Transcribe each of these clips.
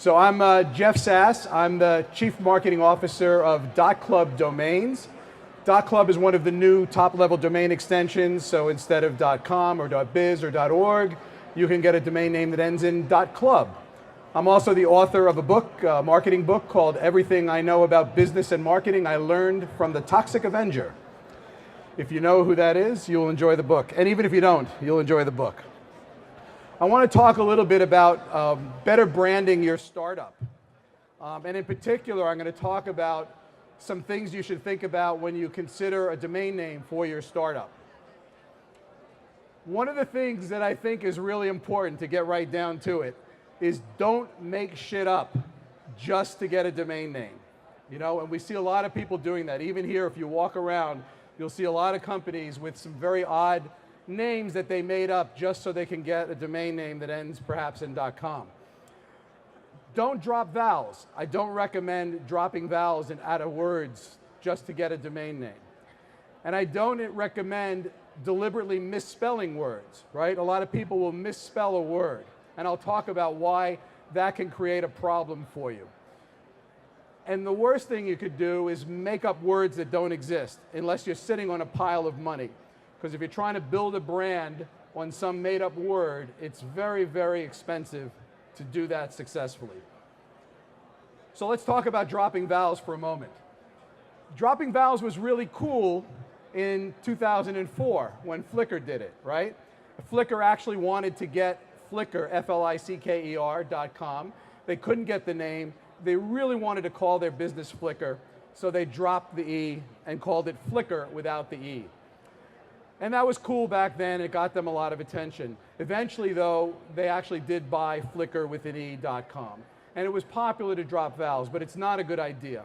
So I'm Jeff Sass. I'm the Chief Marketing Officer of .club domains. .club is one of the new top-level domain extensions, so instead of .com or .biz or .org, you can get a domain name that ends in .club. I'm also the author of a book, a marketing book called Everything I Know About Business and Marketing I Learned from the Toxic Avenger. If you know who that is, you'll enjoy the book. And even if you don't, you'll enjoy the book. I want to talk a little bit about better branding your startup. And in particular, I'm going to talk about some things you should think about when you consider a domain name for your startup. One of the things that I think is really important, to get right down to it, is don't make shit up just to get a domain name. You know, and we see a lot of people doing that. Even here, if you walk around, you'll see a lot of companies with some very odd names that they made up just so they can get a domain name that ends perhaps in .com. Don't drop vowels. I don't recommend dropping vowels out of words just to get a domain name. And I don't recommend deliberately misspelling words, right? A lot of people will misspell a word, and I'll talk about why that can create a problem for you. And the worst thing you could do is make up words that don't exist, unless you're sitting on a pile of money. Because if you're trying to build a brand on some made-up word, it's very, very expensive to do that successfully. So let's talk about dropping vowels for a moment. Dropping vowels was really cool in 2004 when Flickr did it, right? Flickr actually wanted to get Flickr, Flicker.com. They couldn't get the name. They really wanted to call their business Flickr, so they dropped the E and called it Flickr without the E. And that was cool back then. It got them a lot of attention. Eventually, though, they actually did buy Flickr with an E.com. And it was popular to drop vowels, but it's not a good idea.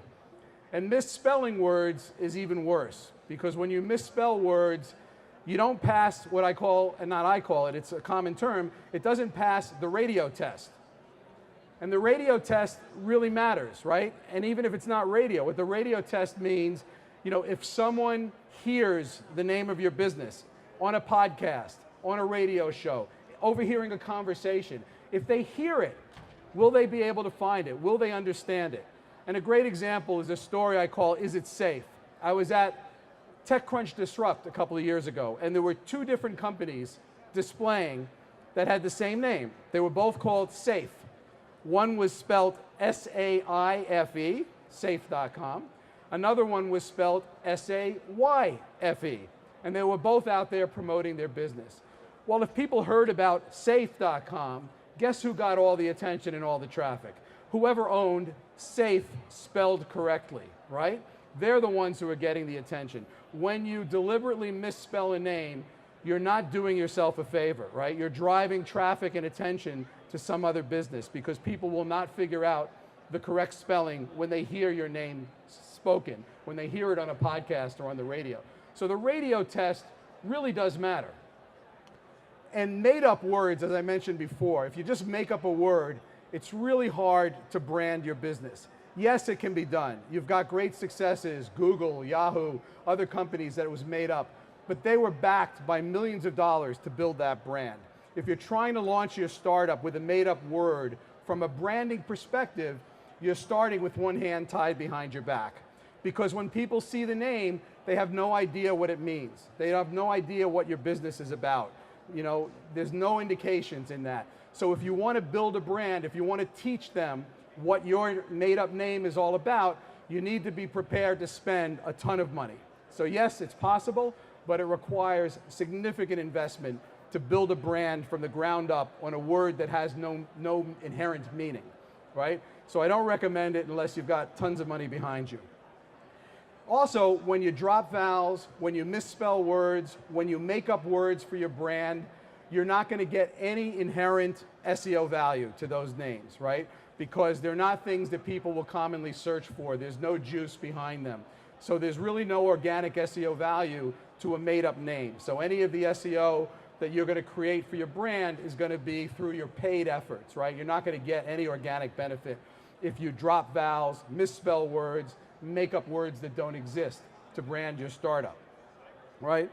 And misspelling words is even worse, because when you misspell words, you don't pass what I call, and not I call it, it's a common term, it doesn't pass the radio test. And the radio test really matters, right? And even if it's not radio, what the radio test means, you know, if someone hears the name of your business on a podcast, on a radio show, overhearing a conversation, if they hear it, will they be able to find it? Will they understand it? And a great example is a story I call, Is It Safe? I was at TechCrunch Disrupt a couple of years ago, and there were two different companies displaying that had the same name. They were both called Safe. One was spelled S-A-I-F-E, safe.com. Another one was spelled S-A-Y-F-E, and they were both out there promoting their business. Well, if people heard about safe.com, guess who got all the attention and all the traffic? Whoever owned Safe spelled correctly, right? They're the ones who are getting the attention. When you deliberately misspell a name, you're not doing yourself a favor, right? You're driving traffic and attention to some other business, because people will not figure out the correct spelling when they hear your name spoken, when they hear it on a podcast or on the radio. So the radio test really does matter. And made up words, as I mentioned before, if you just make up a word, it's really hard to brand your business. Yes, it can be done. You've got great successes, Google, Yahoo, other companies that it was made up, but they were backed by millions of dollars to build that brand. If you're trying to launch your startup with a made up word, from a branding perspective, you're starting with one hand tied behind your back. Because when people see the name, they have no idea what it means. They have no idea what your business is about. You know, there's no indications in that. So if you want to build a brand, if you want to teach them what your made-up name is all about, you need to be prepared to spend a ton of money. So yes, it's possible, but it requires significant investment to build a brand from the ground up on a word that has no inherent meaning, right? So I don't recommend it unless you've got tons of money behind you. Also, when you drop vowels, when you misspell words, when you make up words for your brand, you're not going to get any inherent SEO value to those names, right? Because they're not things that people will commonly search for. There's no juice behind them. So there's really no organic SEO value to a made-up name. So any of the SEO that you're going to create for your brand is going to be through your paid efforts, right? You're not going to get any organic benefit if you drop vowels, misspell words, make up words that don't exist to brand your startup, right?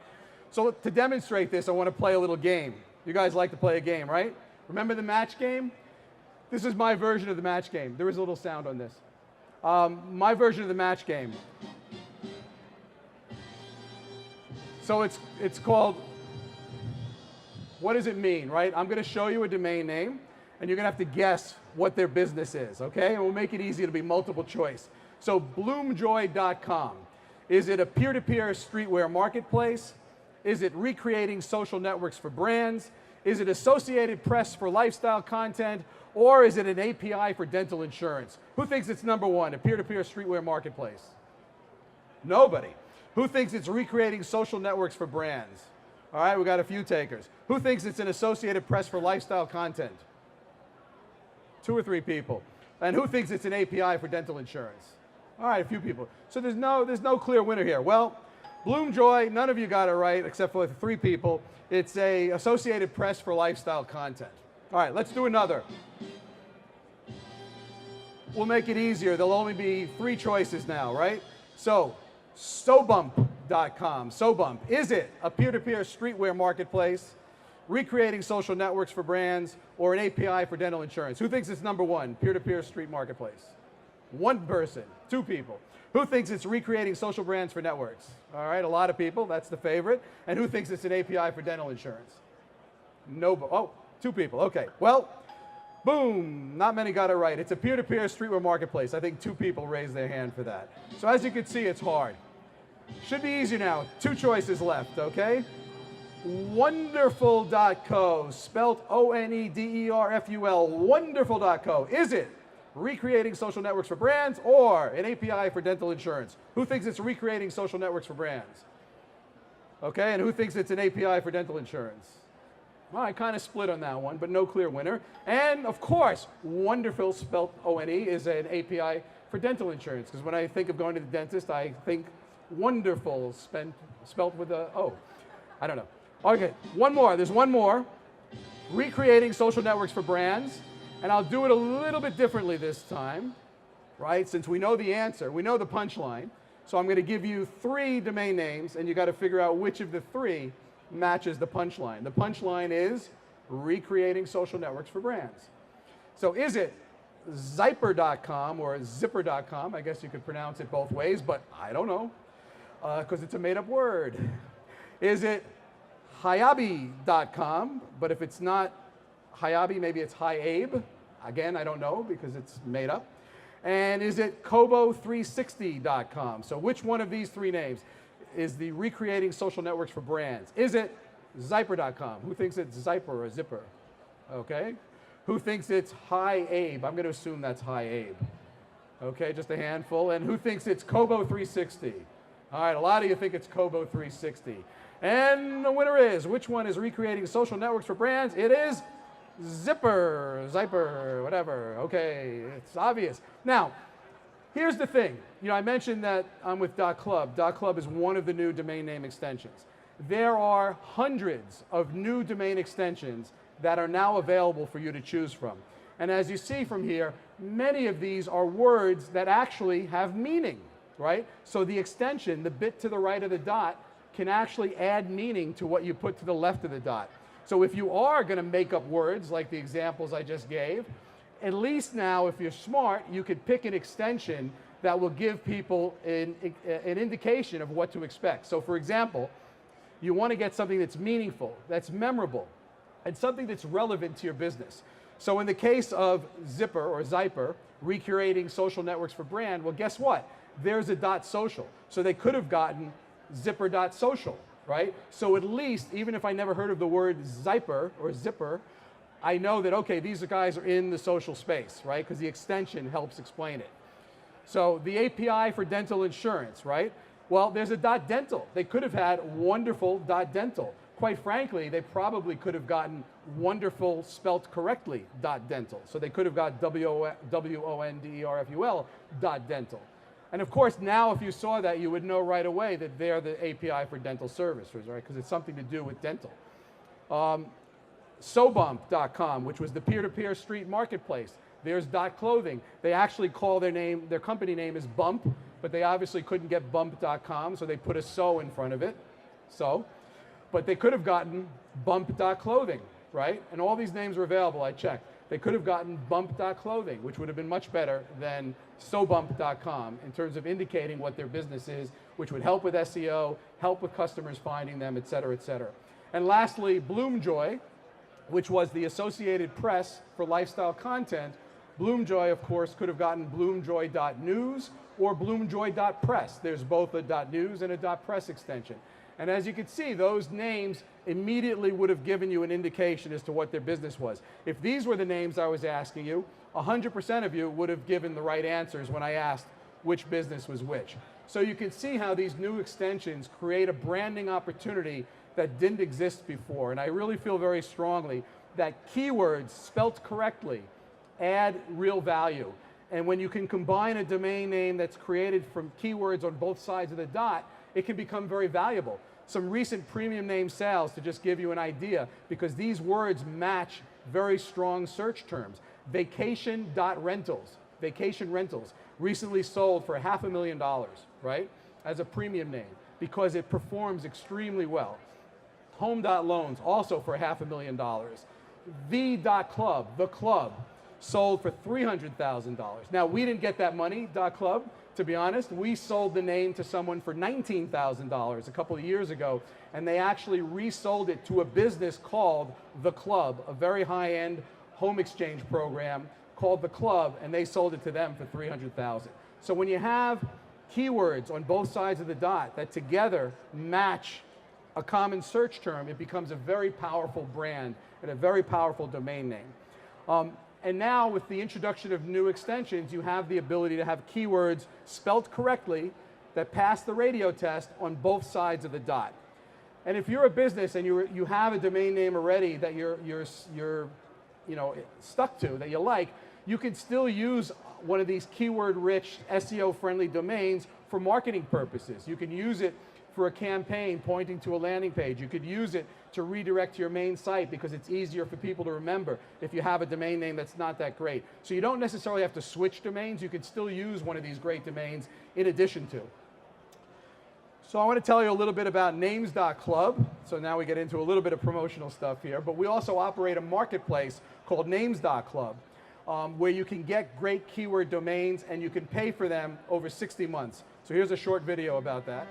So to demonstrate this, I want to play a little game. You guys like to play a game, right? Remember the match game? This is my version of the match game. There is a little sound on this. My version of the match game. So it's called, what does it mean, right? I'm going to show you a domain name, and you're going to have to guess what their business is, okay? And we'll make it easy to be multiple choice. So bloomjoy.com. Is it a peer-to-peer streetwear marketplace? Is it recreating social networks for brands? Is it Associated Press for lifestyle content? Or is it an API for dental insurance? Who thinks it's number one, a peer-to-peer streetwear marketplace? Nobody. Who thinks it's recreating social networks for brands? All right, we got a few takers. Who thinks it's an Associated Press for lifestyle content? 2 or 3 people. And who thinks it's an API for dental insurance? All right, a few people. So there's no clear winner here. Well, Bloomjoy, none of you got it right except for 3 people. It's a Associated Press for lifestyle content. All right, let's do another. We'll make it easier. There'll only be 3 choices now, right? So, SoBump.com. SoBump, is it a peer-to-peer streetwear marketplace, recreating social networks for brands, or an API for dental insurance? Who thinks it's number one, peer-to-peer street marketplace? 1 person, 2 people. Who thinks it's recreating social brands for networks? All right, a lot of people, that's the favorite. And who thinks it's an API for dental insurance? Nobody. Oh, 2 people, okay. Well, boom, not many got it right. It's a peer-to-peer streetwear marketplace. I think 2 people raised their hand for that. So as you can see, it's hard. Should be easier now. 2 choices left, okay? Wonderful.co, spelt O-N-E-D-E-R-F-U-L, wonderful.co. Is it recreating social networks for brands or an API for dental insurance? Who thinks it's recreating social networks for brands? Okay, and who thinks it's an API for dental insurance? Well, I kind of split on that one, but no clear winner. And of course, Wonderful, spelt O-N-E, is an API for dental insurance, because when I think of going to the dentist, I think wonderful, spelt with a O. I don't know. Okay, one more. There's one more. Recreating social networks for brands. And I'll do it a little bit differently this time, right? Since we know the answer, we know the punchline. So I'm going to give you 3 domain names, and you got to figure out which of the 3 matches the punchline. The punchline is recreating social networks for brands. So is it Zyper.com or Zipper.com? I guess you could pronounce it both ways, but I don't know, because it's a made-up word. Is it Hayabi.com? But if it's not Hayabi, maybe it's Hi-Abe. Again, I don't know because it's made up. And is it Kobo360.com? So which one of these 3 names is the recreating social networks for brands? Is it Zyper.com? Who thinks it's Zyper or Zipper? Okay. Who thinks it's Hi-Abe? I'm going to assume that's Hi-Abe. Okay, just a handful. And who thinks it's Kobo360? All right, a lot of you think it's Kobo360. And the winner is, which one is recreating social networks for brands? It is Zipper, Zyper, whatever. Okay, it's obvious. Now, here's the thing. You know, I mentioned that I'm with .club. .club is one of the new domain name extensions. There are hundreds of new domain extensions that are now available for you to choose from. And as you see from here, many of these are words that actually have meaning, right? So the extension, the bit to the right of the dot, can actually add meaning to what you put to the left of the dot. So if you are going to make up words like the examples I just gave, at least now, if you're smart, you could pick an extension that will give people an indication of what to expect. So for example, you want to get something that's meaningful, that's memorable, and something that's relevant to your business. So in the case of Zipper or Zyper, recreating social networks for brand, well, guess what? There's a .social. So they could have gotten Zipper.social. Right? So at least, even if I never heard of the word Zyper or Zipper, I know that, okay, these guys are in the social space, right? Because the extension helps explain it. So the API for dental insurance, right? Well, there's a .dental. They could have had wonderful.dental. Quite frankly, they probably could have gotten wonderful spelt correctly .dental. So they could have got WONDERFUL.dental. And of course, now if you saw that, you would know right away that they're the API for dental services, right? Because it's something to do with dental. SoBump.com, which was the peer-to-peer street marketplace. There's .clothing. They actually call their company name is Bump, but they obviously couldn't get Bump.com, so they put a so in front of it. So, but they could have gotten Bump.clothing, right? And all these names are available, I checked. They could have gotten bump.clothing, which would have been much better than sobump.com in terms of indicating what their business is, which would help with SEO, help with customers finding them, et cetera, et cetera. And lastly, Bloomjoy, which was the Associated Press for lifestyle content. Bloomjoy, of course, could have gotten bloomjoy.news or bloomjoy.press. There's both a .news and a .press extension. And as you can see, those names immediately would have given you an indication as to what their business was. If these were the names I was asking you, 100% of you would have given the right answers when I asked which business was which. So you can see how these new extensions create a branding opportunity that didn't exist before. And I really feel very strongly that keywords spelt correctly add real value. And when you can combine a domain name that's created from keywords on both sides of the dot, it can become very valuable. Some recent premium name sales, to just give you an idea, because these words match very strong search terms. Vacation.rentals, vacation rentals, recently sold for $500,000, right? As a premium name, because it performs extremely well. Home.loans, also for $500,000. The.club, the club, sold for $300,000. Now, we didn't get that money, .club, to be honest. We sold the name to someone for $19,000 a couple of years ago, and they actually resold it to a business called The Club, a very high-end home exchange program called The Club, and they sold it to them for $300,000. So when you have keywords on both sides of the dot that together match a common search term, it becomes a very powerful brand and a very powerful domain name. And now with the introduction of new extensions, you have the ability to have keywords spelt correctly that pass the radio test on both sides of the dot. And if you're a business and you have a domain name already that you're stuck to, that you like, you can still use one of these keyword-rich, SEO-friendly domains for marketing purposes. You can use it for a campaign pointing to a landing page. You could use it to redirect to your main site because it's easier for people to remember if you have a domain name that's not that great. So you don't necessarily have to switch domains. You could still use one of these great domains in addition to. So I want to tell you a little bit about names.club. So now we get into a little bit of promotional stuff here, but we also operate a marketplace called names.club, where you can get great keyword domains and you can pay for them over 60 months. So here's a short video about that.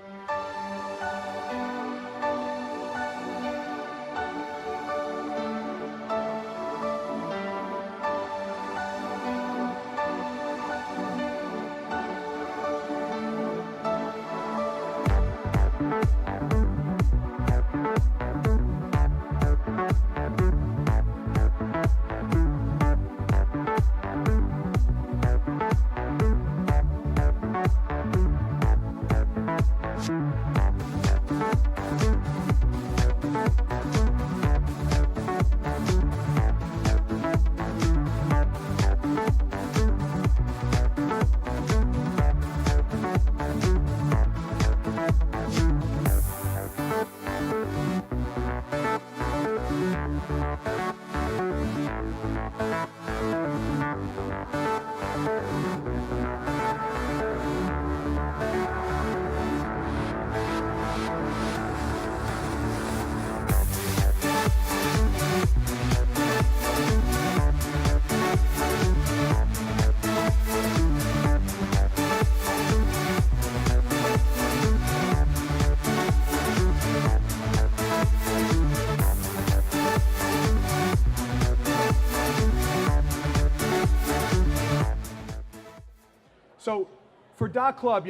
So for .club,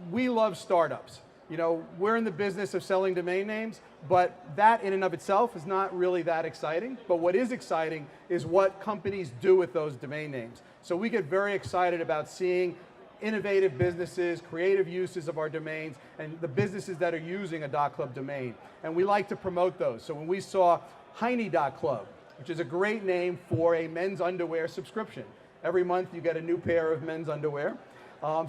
we love startups. We're in the business of selling domain names, but that in and of itself is not really that exciting. But what is exciting is what companies do with those domain names. So we get very excited about seeing innovative businesses, creative uses of our domains, and the businesses that are using a .club domain. And we like to promote those. So when we saw Heine.club, which is a great name for a men's underwear subscription. Every month you get a new pair of men's underwear.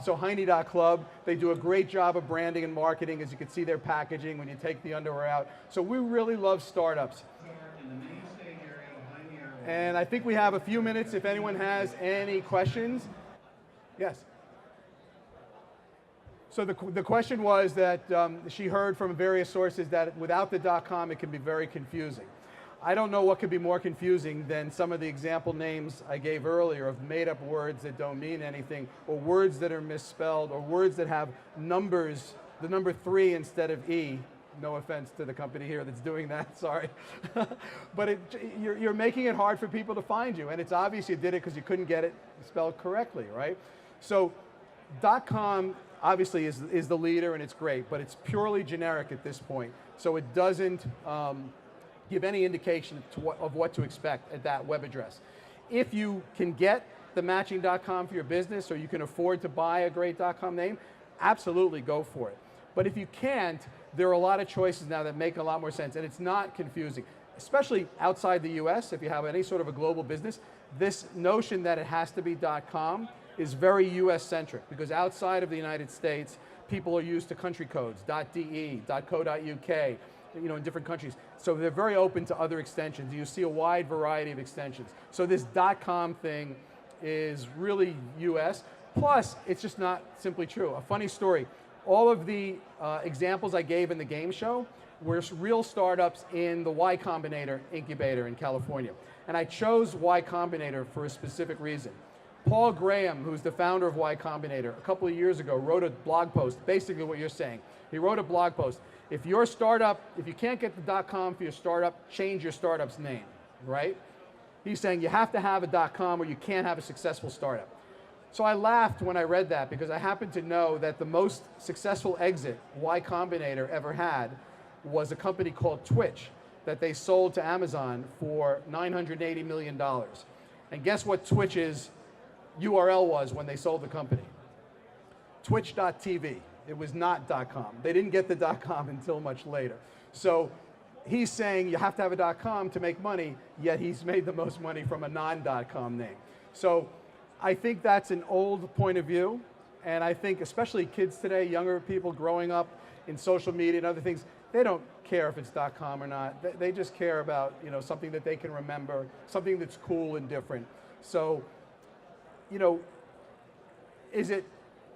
So Heine.club, they do a great job of branding and marketing. As you can see their packaging when you take the underwear out. So we really love startups. And I think we have a few minutes if anyone has any questions. Yes. So the question was that she heard from various sources that without the .com it can be very confusing. I don't know what could be more confusing than some of the example names I gave earlier of made-up words that don't mean anything, or words that are misspelled, or words that have numbers, the number 3 instead of E. No offense to the company here that's doing that, sorry. But you're making it hard for people to find you, and it's obvious you did it because you couldn't get it spelled correctly, right? So .com obviously is the leader, and it's great, but it's purely generic at this point. So it doesn't give any indication of what to expect at that web address. If you can get the matching.com for your business, or you can afford to buy a great .com name, absolutely go for it. But if you can't, there are a lot of choices now that make a lot more sense, and it's not confusing, especially outside the US. If you have any sort of a global business, this notion that it has to be .com is very US centric, because outside of the United States, people are used to country codes, .de, .co.uk, in different countries. So they're very open to other extensions. You see a wide variety of extensions. So this .com thing is really US, plus it's just not simply true. A funny story, all of the examples I gave in the game show were real startups in the Y Combinator incubator in California. And I chose Y Combinator for a specific reason. Paul Graham, who's the founder of Y Combinator, a couple of years ago wrote a blog post, basically what you're saying. He wrote a blog post. If your startup, if you can't get the .com for your startup, change your startup's name, right? He's saying you have to have a .com or you can't have a successful startup. So I laughed when I read that, because I happen to know that the most successful exit Y Combinator ever had was a company called Twitch that they sold to Amazon for $980 million. And guess what Twitch's URL was when they sold the company? Twitch.tv. It was not .com. They didn't get the .com until much later. So he's saying you have to have a .com to make money, yet he's made the most money from a non-.com name. So I think that's an old point of view, and I think especially kids today, younger people growing up in social media and other things, they don't care if it's .com or not. They just care about something that they can remember, something that's cool and different. So, is it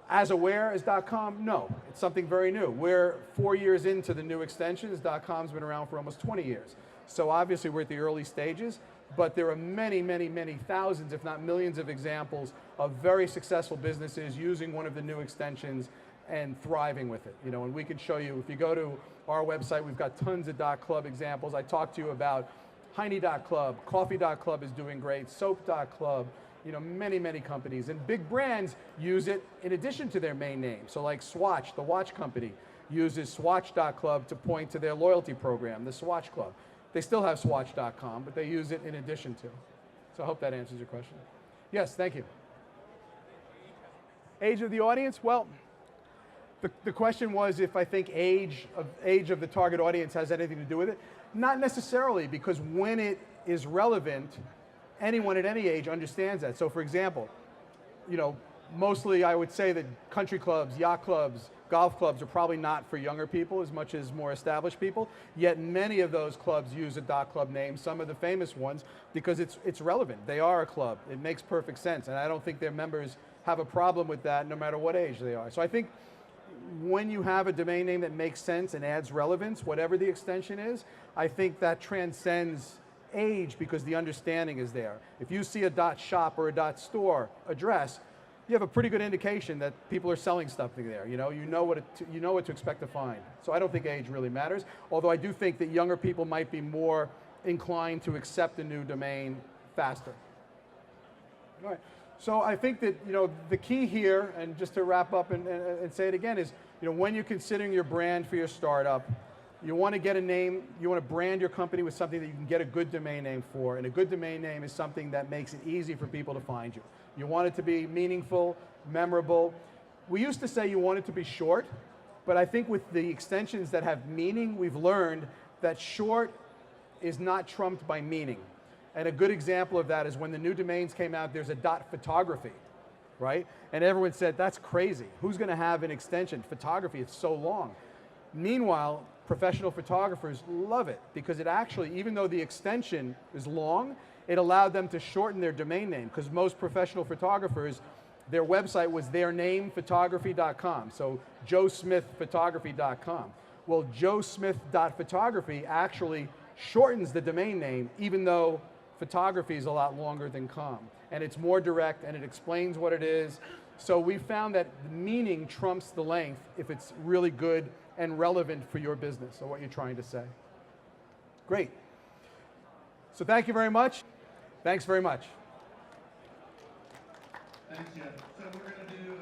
as aware as .com? No, it's something very new. We're 4 years into the new extensions. .com's been around for almost 20 years. So obviously we're at the early stages, but there are many, many, many thousands, if not millions of examples of very successful businesses using one of the new extensions and thriving with it. And we can show you, if you go to our website, we've got tons of .club examples. I talked to you about Heine.club, Coffee.club is doing great, Soap.club, many, many companies. And big brands use it in addition to their main name. So like Swatch, the watch company, uses Swatch.club to point to their loyalty program, the Swatch Club. They still have Swatch.com, but they use it in addition to. So I hope that answers your question. Yes, thank you. Age of the audience? Well, the question was if I think age of the target audience has anything to do with it. Not necessarily, because when it is relevant, anyone at any age understands that. So for example, mostly I would say that country clubs, yacht clubs, golf clubs are probably not for younger people as much as more established people, yet many of those clubs use a .club name, some of the famous ones, because it's relevant. They are a club. It makes perfect sense, and I don't think their members have a problem with that no matter what age they are. So I think when you have a domain name that makes sense and adds relevance, whatever the extension is, I think that transcends age because the understanding is there. If you see a .shop or a .store address, you have a pretty good indication that people are selling something there. You know what to expect to find. So I don't think age really matters, although I do think that younger people might be more inclined to accept a new domain faster. All right. So I think that the key here, and just to wrap up and say it again, is when you're considering your brand for your startup, you want to get a name, you want to brand your company with something that you can get a good domain name for, and a good domain name is something that makes it easy for people to find you. You want it to be meaningful, memorable. We used to say you want it to be short, but I think with the extensions that have meaning, we've learned that short is not trumped by meaning. And a good example of that is when the new domains came out, there's a .photography, right? And everyone said, that's crazy. Who's going to have an extension? Photography, it's so long. Meanwhile, professional photographers love it because it actually, even though the extension is long, it allowed them to shorten their domain name, because most professional photographers, their website was their name, photography.com. So joesmithphotography.com. Well, joesmith.photography actually shortens the domain name, even though photography is a lot longer than com. And it's more direct, and it explains what it is. So we found that the meaning trumps the length if it's really good and relevant for your business or what you're trying to say. Great. So thank you very much. Thanks very much. Thanks, Jeff. So we're going to do